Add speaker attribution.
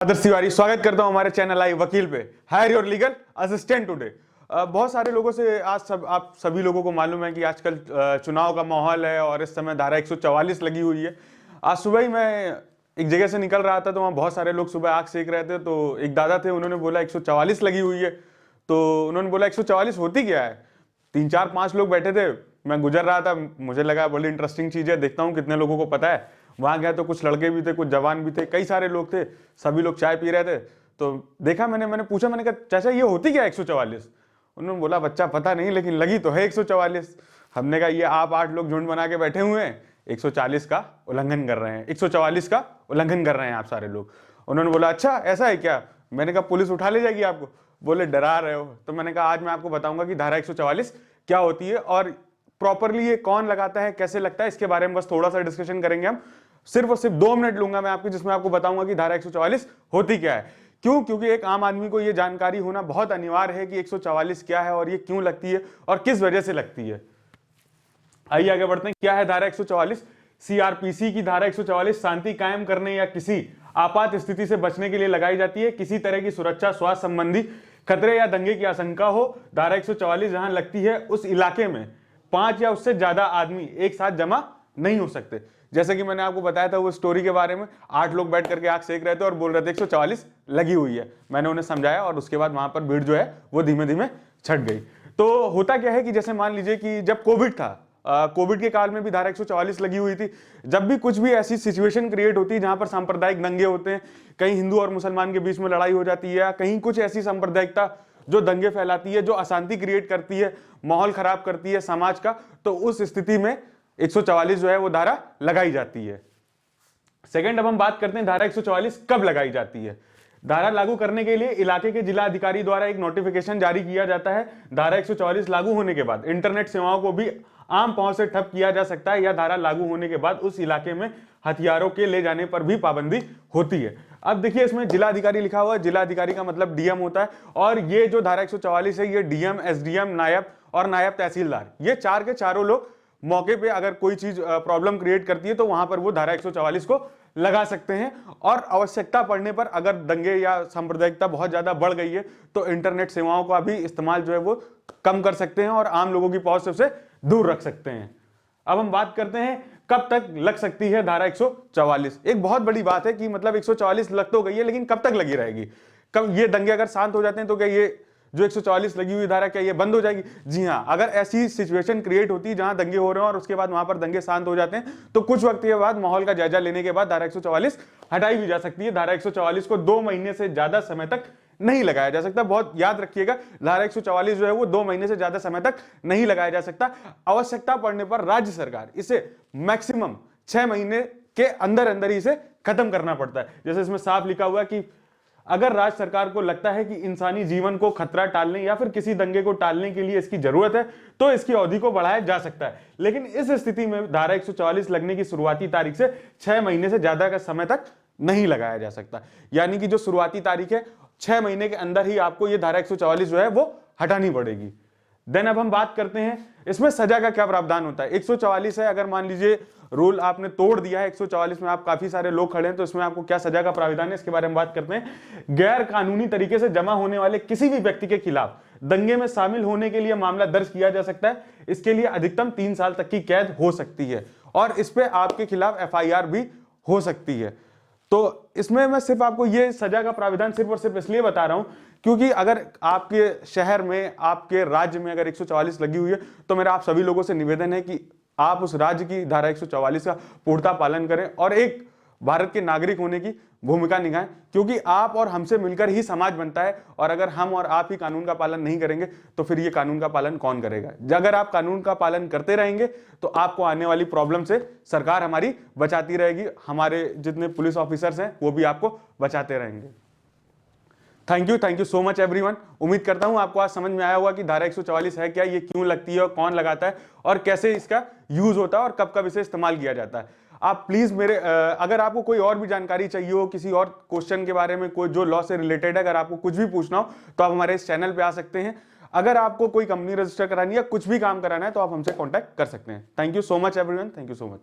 Speaker 1: आदर्श तिवारी स्वागत करता हूं हमारे चैनल आई वकील पे। Hire your legal assistant today. बहुत सारे लोगों से आज आप सभी लोगों को मालूम है कि आजकल चुनाव का माहौल है और इस समय धारा 144 लगी हुई है। आज सुबह ही मैं एक जगह से निकल रहा था तो वहाँ बहुत सारे लोग सुबह आग सेक रहे थे, तो एक दादा थे, उन्होंने बोला 144 लगी हुई है। तो उन्होंने बोला 144 होती क्या है। 3-4-5 लोग बैठे थे, मैं गुजर रहा था, मुझे लगा बड़ी इंटरेस्टिंग चीज है, देखता हूँ कितने लोगों को पता है। वहां गया तो कुछ लड़के भी थे, कुछ जवान भी थे, कई सारे लोग थे, सभी लोग चाय पी रहे थे। तो देखा, मैंने पूछा, मैंने कहा चाचा ये होती क्या 144। उन्होंने बोला बच्चा पता नहीं, लेकिन लगी तो है 144। हमने कहा ये आप 8 लोग झुंड बना के बैठे हुए हैं, 140 का उल्लंघन कर रहे हैं, 144 का उल्लंघन कर रहे हैं आप सारे लोग। उन्होंने बोला अच्छा ऐसा है क्या। मैंने कहा पुलिस उठा ले जाएगी आपको। बोले डरा रहे हो। तो मैंने कहा आज मैं आपको बताऊंगा कि धारा 144 क्या होती है और प्रॉपरली ये कौन लगाता है, कैसे लगता है, इसके बारे में बस थोड़ा सा डिस्कशन करेंगे हम। सिर्फ और सिर्फ 2 मिनट लूंगा मैं आपके, जिसमें आपको बताऊंगा कि धारा 144 होती क्या है। क्यों? क्योंकि एक आम आदमी को यह जानकारी होना बहुत अनिवार्य है कि 144 क्या है और ये क्यों लगती है और किस वजह से लगती है। आइए आगे बढ़ते हैं। क्या है धारा 144? सीआरपीसी की धारा 144 शांति कायम करने या किसी आपात स्थिति से बचने के लिए लगाई जाती है। किसी तरह की सुरक्षा, स्वास्थ्य संबंधी खतरे या दंगे की आशंका हो, धारा 144 जहां लगती है उस इलाके में 5 या उससे ज्यादा आदमी एक साथ जमा नहीं हो सकते। जैसे कि मैंने आपको बताया था वो स्टोरी के बारे में, 8 लोग बैठ करके आग सेक रहे थे और बोल रहे थे 144 लगी हुई है। मैंने उन्हें समझाया और उसके बाद वहां पर भीड़ जो है वो धीमे धीमे छट गई। तो होता क्या है कि जैसे मान लीजिए कि जब कोविड था, कोविड के काल में भी धारा 144 लगी हुई थी। जब भी कुछ भी ऐसी सिचुएशन क्रिएट होती है जहां पर सांप्रदायिक दंगे होते हैं, कहीं हिंदू और मुसलमान के बीच में लड़ाई हो जाती है, कहीं कुछ ऐसी सांप्रदायिकता जो दंगे फैलाती है, जो अशांति क्रिएट करती है, माहौल खराब करती है समाज का, तो उस स्थिति में 144 जो है वो धारा लगाई जाती है। सेकंड, अब हम बात करते हैं धारा 144 कब लगाई जाती है। धारा लागू करने के लिए इलाके के जिला अधिकारी द्वारा एक नोटिफिकेशन जारी किया जाता है। धारा 144 लागू होने के बाद इंटरनेट सेवाओं को भी आम पहुंच से ठप किया जा सकता है, या धारा लागू होने के बाद उस इलाके में हथियारों के ले जाने पर भी पाबंदी होती है। अब देखिए इसमें जिला अधिकारी लिखा हुआ है, जिला अधिकारी का मतलब डीएम होता है, और ये जो धारा 144 है ये डीएम, एसडीएम, नायब और नायब तहसीलदार, ये 4 के चारों लोग मौके पे अगर कोई चीज प्रॉब्लम क्रिएट करती है तो वहां पर वो धारा 144 को लगा सकते हैं। और आवश्यकता पड़ने पर अगर दंगे या सांप्रदायिकता बहुत ज्यादा बढ़ गई है तो इंटरनेट सेवाओं का भी इस्तेमाल जो है वो कम कर सकते हैं और आम लोगों की पहुंच से दूर रख सकते हैं। अब हम बात करते हैं कब तक लग सकती है धारा 144। एक बहुत बड़ी बात है कि मतलब 144 लग तो गई है, लेकिन कब तक लगी रहेगी। कब ये दंगे अगर शांत हो जाते हैं तो क्या ये जो 144 लगी हुई धारा क्या ये बंद हो जाएगी? जी हां, अगर ऐसी सिचुएशन क्रिएट होती है जहां दंगे हो रहे हैं और उसके बाद वहां पर दंगे शांत हो जाते हैं तो कुछ वक्त के बाद माहौल का जायजा लेने के बाद धारा 144 हटाई भी जा सकती है। धारा 144 को 2 महीने से ज्यादा समय तक नहीं लगाया जा सकता। बहुत याद रखिएगा, धारा 144 जो है वो 2 महीने से ज्यादा समय तक नहीं लगाया जा सकता। आवश्यकता पड़ने पर राज्य सरकार इसे मैक्सिमम 6 महीने के अंदर अंदर ही इसे खत्म करना पड़ता है। जैसे इसमें साफ लिखा हुआ है कि अगर राज्य सरकार को लगता है कि इंसानी जीवन को खतरा टालने या फिर किसी दंगे को टालने के लिए इसकी जरूरत है तो इसकी अवधि को बढ़ाया जा सकता है। लेकिन इस स्थिति में धारा 144 लगने की शुरुआती तारीख से 6 महीने से ज्यादा का समय तक नहीं लगाया जा सकता। यानी कि जो शुरुआती तारीख है 6 महीने के अंदर ही आपको ये धारा 144 जो है वो हटानी पड़ेगी। देन अब हम बात करते हैं इसमें सजा का क्या प्रावधान होता है। 144 है, अगर मान लीजिए रूल आपने तोड़ दिया है, 144 में आप काफी सारे लोग खड़े हैं, तो इसमें आपको क्या सजा का प्रावधान है इसके बारे में बात करते हैं। गैर कानूनी तरीके से जमा होने वाले किसी भी व्यक्ति के खिलाफ दंगे में शामिल होने के लिए मामला दर्ज किया जा सकता है। इसके लिए अधिकतम 3 साल तक की कैद हो सकती है और इस पे आपके खिलाफ एफआईआर भी हो सकती है। तो इसमें मैं सिर्फ आपको ये सजा का प्राविधान सिर्फ और सिर्फ इसलिए बता रहा हूं क्योंकि अगर आपके शहर में, आपके राज्य में अगर 144 लगी हुई है तो मेरा आप सभी लोगों से निवेदन है कि आप उस राज्य की धारा 144 का पूर्णतः पालन करें और एक भारत के नागरिक होने की भूमिका निभाएं, क्योंकि आप और हमसे मिलकर ही समाज बनता है। और अगर हम और आप ही कानून का पालन नहीं करेंगे तो फिर ये कानून का पालन कौन करेगा। अगर आप कानून का पालन करते रहेंगे तो आपको आने वाली प्रॉब्लम से सरकार हमारी बचाती रहेगी, हमारे जितने पुलिस ऑफिसर्स हैं वो भी आपको बचाते रहेंगे। Thank you so much everyone. उम्मीद करता हूं आपको आज समझ में आया होगा कि धारा 144 है क्या, ये क्यों लगती है और कौन लगाता है और कैसे इसका यूज होता है और कब कब इसे इस्तेमाल किया जाता है। आप प्लीज मेरे अगर आपको कोई और भी जानकारी चाहिए हो किसी और क्वेश्चन के बारे में, कोई जो लॉ से रिलेटेड है, अगर आपको कुछ भी पूछना हो तो आप हमारे इस चैनल पे आ सकते हैं। अगर आपको कोई कंपनी रजिस्टर करानी है, कुछ भी काम कराना है तो आप हमसे कॉन्टैक्ट कर सकते हैं। Thank you so much everyone, thank you so much.